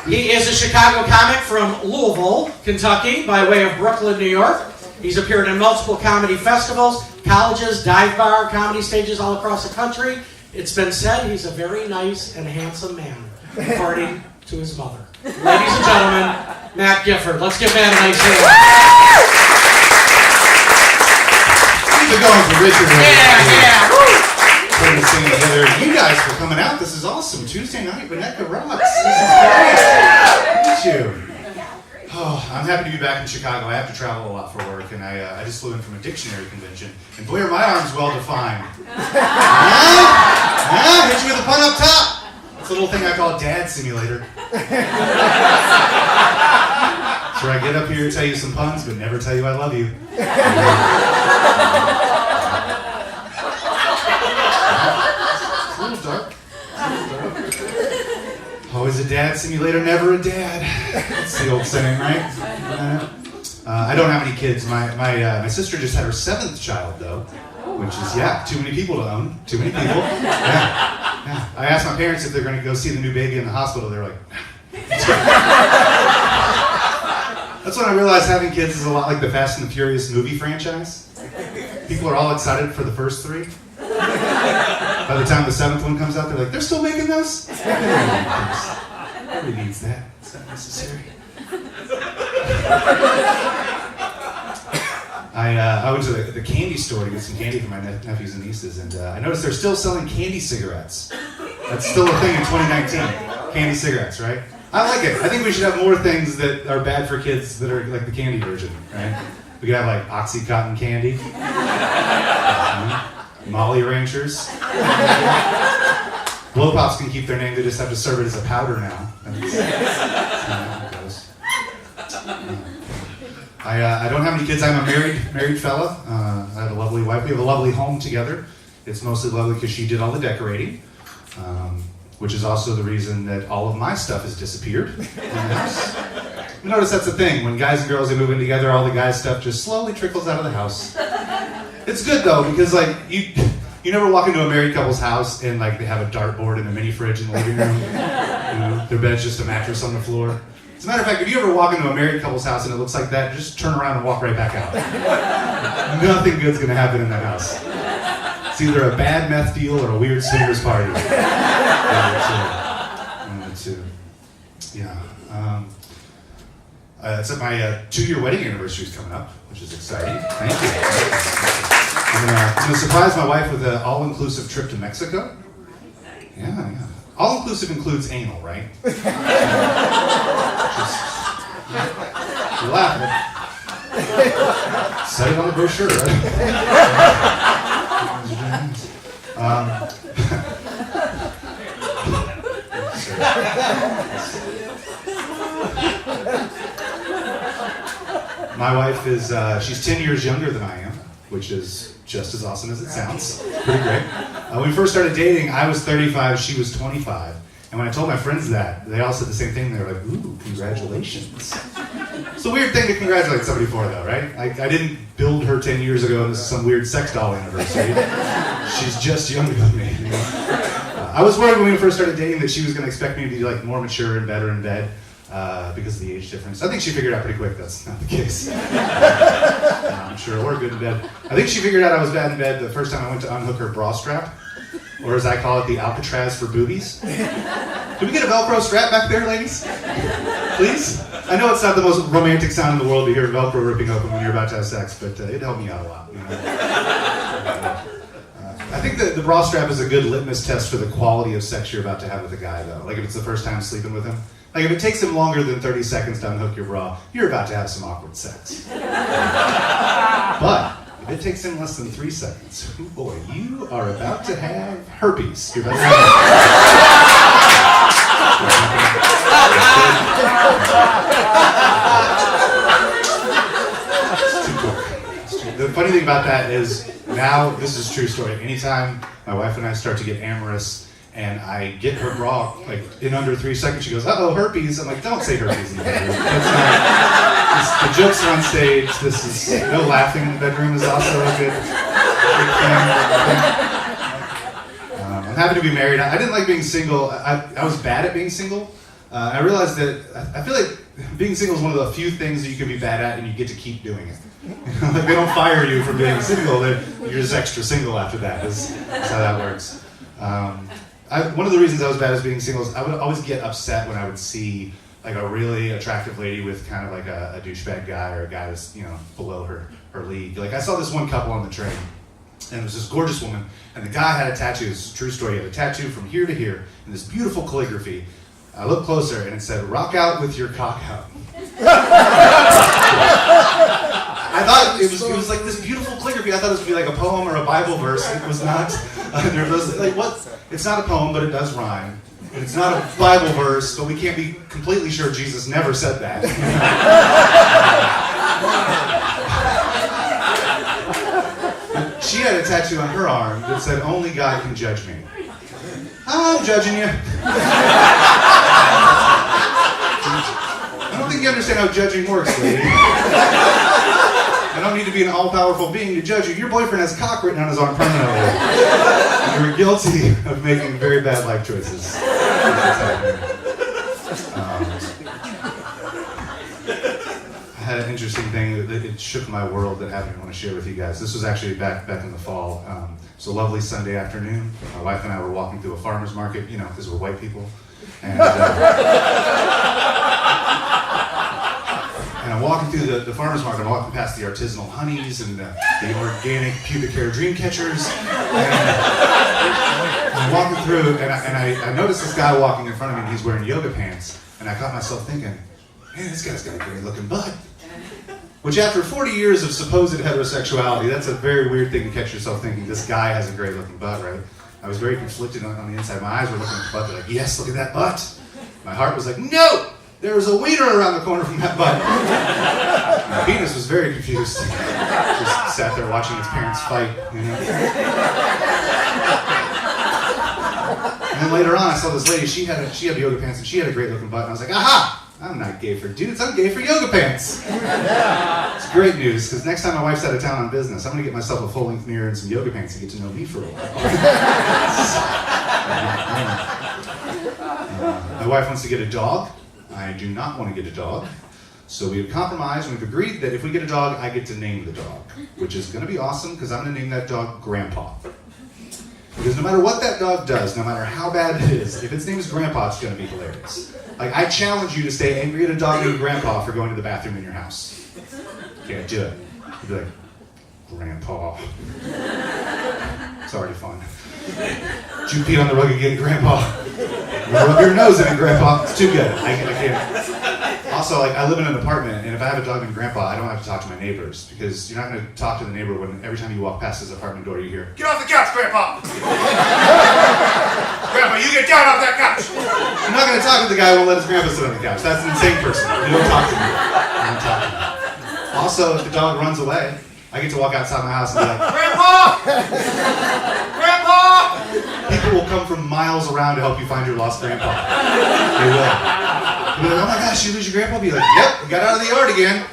He is a Chicago comic from Louisville, Kentucky, by way of Brooklyn, New York. He's appeared in multiple comedy festivals, colleges, dive bar, comedy stages all across the country. It's been said he's a very nice and handsome man, according to his mother. Ladies and gentlemen, Matt Gifford. Let's give Matt a nice hand. Keep it going for Richard. Yeah. Putting this thing together. You guys for coming out. This is awesome. Tuesday night, Winnetka rocks. This is great. Thank you. Oh, I'm happy to be back in Chicago. I have to travel a lot for work, and I just flew in from a dictionary convention. And boy, are my arms well defined. Hit you with a pun up top. It's a little thing I call Dad Simulator. So I get up here, tell you some puns, but never tell you I love you. It's a little dark. Always a dad simulator, never a dad. That's the old saying, right? I don't have any kids. My sister just had her 7th child, though, which is, too many people to own. Too many people. Yeah. I asked my parents if they're going to go see the new baby in the hospital. They're like, That's when I realized having kids is a lot like the Fast and the Furious movie franchise. People are all excited for the first 3. By the time the 7th one comes out, they're like, they're still making those? Nobody needs that. It's not necessary. I went to the candy store to get some candy for my nephews and nieces, and I noticed they're still selling candy cigarettes. That's still a thing in 2019. Candy cigarettes, right? I like it. I think we should have more things that are bad for kids that are like the candy version, right? We could have like Oxycontin candy, Molly Ranchers. Blow Pops can keep their name, they just have to serve it as a powder now. I don't have any kids. I'm a married fella. I have a lovely wife. We have a lovely home together. It's mostly lovely because she did all the decorating, which is also the reason that all of my stuff has disappeared in the house. You notice that's the thing. When guys and girls they move in together, all the guys' stuff just slowly trickles out of the house. It's good though because like you never walk into a married couple's house and like they have a dartboard and a mini fridge in the living room. Their bed's just a mattress on the floor. As a matter of fact, if you ever walk into a married couple's house and it looks like that, just turn around and walk right back out. Nothing good's gonna happen in that house. It's either a bad meth deal or a weird swingers party. One of the two. Yeah. It's at my 2-year wedding anniversary is coming up, which is exciting. Thank you. I'm gonna surprise my wife with an all-inclusive trip to Mexico. Yeah. All-inclusive includes anal, right? Just laughing. Set it on the brochure, right? My wife is, she's 10 years younger than I am, which is just as awesome as it sounds. Pretty great. When we first started dating, I was 35, she was 25. And when I told my friends that, they all said the same thing. They were like, ooh, congratulations. It's a weird thing to congratulate somebody for, though, right? I didn't build her 10 years ago, and this is some weird sex doll anniversary. She's just younger than me. You know? I was worried when we first started dating that she was going to expect me to be like more mature and better in bed because of the age difference. I think she figured out pretty quick that's not the case. I'm sure we're good in bed. I think she figured out I was bad in bed the first time I went to unhook her bra strap, or as I call it, the Alcatraz for boobies. Can we get a Velcro strap back there, ladies? Please? I know it's not the most romantic sound in the world to hear Velcro ripping open when you're about to have sex, but it helped me out a lot. You know? I think that the bra strap is a good litmus test for the quality of sex you're about to have with a guy, though. Like if it's the first time sleeping with him. Like if it takes him longer than 30 seconds to unhook your bra, you're about to have some awkward sex. But if it takes him less than 3 seconds, oh boy, you are about to have herpes. You're about to have It's too quick. The funny thing about that is now, this is a true story. Anytime my wife and I start to get amorous and I get her bra like in under 3 seconds, she goes, "Uh-oh, herpes." I'm like, don't say herpes in the bedroom. That's not, the jokes are on stage. This is, no laughing in the bedroom is also a good thing. I'm happy to be married. I didn't like being single. I was bad at being single. I realized that I feel like being single is one of the few things that you can be bad at and you get to keep doing it. Like they don't fire you for being single, you're just extra single after that. That's how that works. One of the reasons I was bad at being single is I would always get upset when I would see like a really attractive lady with kind of like a douchebag guy or a guy that's, below her league. Like I saw this one couple on the train, and it was this gorgeous woman, and the guy had a tattoo. It's a true story. He had a tattoo from here to here in this beautiful calligraphy. I looked closer, and it said, "Rock out with your cock out." I thought it was like this beautiful calligraphy. I thought it was going to be like a poem or a Bible verse. It was not. There was like what? It's not a poem, but it does rhyme. And it's not a Bible verse, but we can't be completely sure Jesus never said that. She had a tattoo on her arm that said, "Only God can judge me." I'm judging you. I don't think you understand how judging works, lady. I don't need to be an all-powerful being to judge you. Your boyfriend has cock written on his arm permanently. You were guilty of making very bad life choices. I had an interesting thing that it shook my world that happened I want to share with you guys. This was actually back in the fall. It was a lovely Sunday afternoon. My wife and I were walking through a farmer's market, because we're white people. And I'm walking through the farmer's market. I'm walking past the artisanal honeys and the organic pubic hair dream catchers. And I'm walking through, and I noticed this guy walking in front of me, and he's wearing yoga pants. And I caught myself thinking, man, this guy's got a great looking butt. Which after 40 years of supposed heterosexuality, that's a very weird thing to catch yourself thinking, this guy has a great looking butt, right? I was very conflicted on the inside. My eyes were looking at the butt. They're like, yes, look at that butt. My heart was like, no! There was a wiener around the corner from that butt. My penis was very confused. Just sat there watching its parents fight, And then later on, I saw this lady. She had yoga pants, and she had a great looking butt. And I was like, aha! I'm not gay for dudes. I'm gay for yoga pants. It's great news, because next time my wife's out of town on business, I'm going to get myself a full-length mirror and some yoga pants to get to know me for a while. My wife wants to get a dog. I do not want to get a dog. So we've compromised, and we've agreed that if we get a dog, I get to name the dog, which is going to be awesome, because I'm going to name that dog Grandpa. Because no matter what that dog does, no matter how bad it is, if its name is Grandpa, it's going to be hilarious. Like, I challenge you to stay angry at a dog named Grandpa for going to the bathroom in your house. Can't do it. You'd be like, Grandpa. It's already fun. Did you pee on the rug again, Grandpa? Rub your nose in it, Grandpa. It's too good. I can't. Also, I live in an apartment, and if I have a dog named Grandpa, I don't have to talk to my neighbors, because you're not going to talk to the neighbor when every time you walk past his apartment door, you hear, "Get off the couch, Grandpa!" "Grandpa, you get down off that couch!" I'm not going to talk to the guy who won't let his grandpa sit on the couch. That's an insane person. You don't talk to me. You don't talk to me. Also, if the dog runs away, I get to walk outside my house and be like, "Grandpa! Grandpa!" People will come from miles around to help you find your lost grandpa. They will. You'll be like, "Oh my gosh, you lose your grandpa?" I'll be like, "Yep, we got out of the yard again.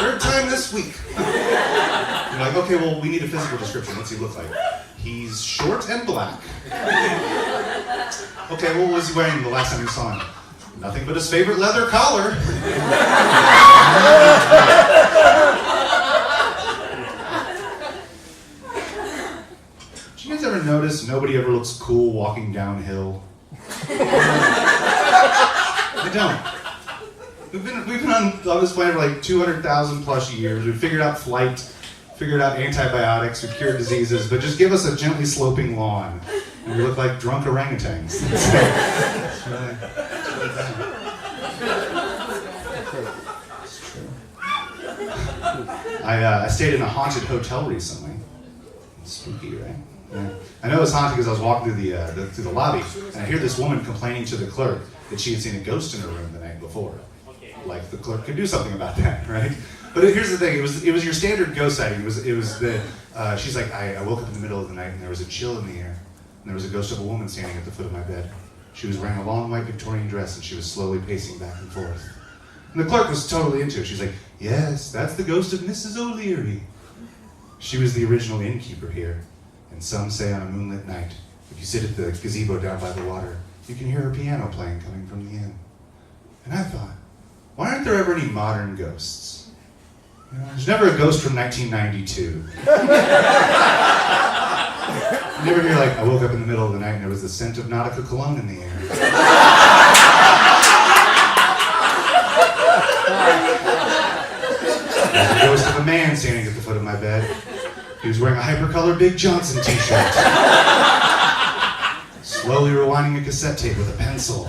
Third time this week." You're like, "Okay, well, we need a physical description. What's he look like?" "He's short and black." "Okay, what was he wearing the last time you saw him?" "Nothing but his favorite leather collar." Did you guys ever notice nobody ever looks cool walking downhill? They don't. We've been on this planet for like 200,000 plus years. We've figured out flight, figured out antibiotics, we've cured diseases, but just give us a gently sloping lawn, and we look like drunk orangutans. It's really bad. I stayed in a haunted hotel recently. Spooky, right? Yeah. I know it was haunted because I was walking through the lobby, and I hear this woman complaining to the clerk that she had seen a ghost in her room the night before. Like the clerk could do something about that, right? But here's the thing: it was your standard ghost sighting. She's like, I woke up in the middle of the night and there was a chill in the air, and there was a ghost of a woman standing at the foot of my bed. She was wearing a long white Victorian dress and she was slowly pacing back and forth. And the clerk was totally into it. She's like, "Yes, that's the ghost of Mrs. O'Leary. She was the original innkeeper here. And some say on a moonlit night, if you sit at the gazebo down by the water, you can hear her piano playing coming from the inn. And I thought, why aren't there ever any modern ghosts? You know, there's never a ghost from 1992. You never hear like, I woke up in the middle of the night and there was the scent of Nautica cologne in the air. There's the ghost of a man standing at the foot of my bed. He was wearing a hypercolor Big Johnson t-shirt. Slowly rewinding a cassette tape with a pencil.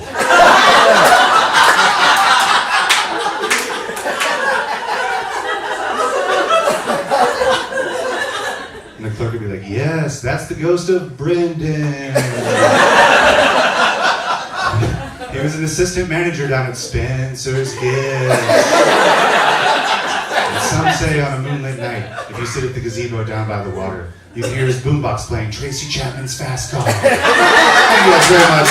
And the clerk would be like, yes, that's the ghost of Brendan. He was an assistant manager down at Spencer's Gift. And some say on a moonlit night, if you sit at the gazebo down by the water, you can hear his boombox playing Tracy Chapman's Fast Car. Thank you guys very much.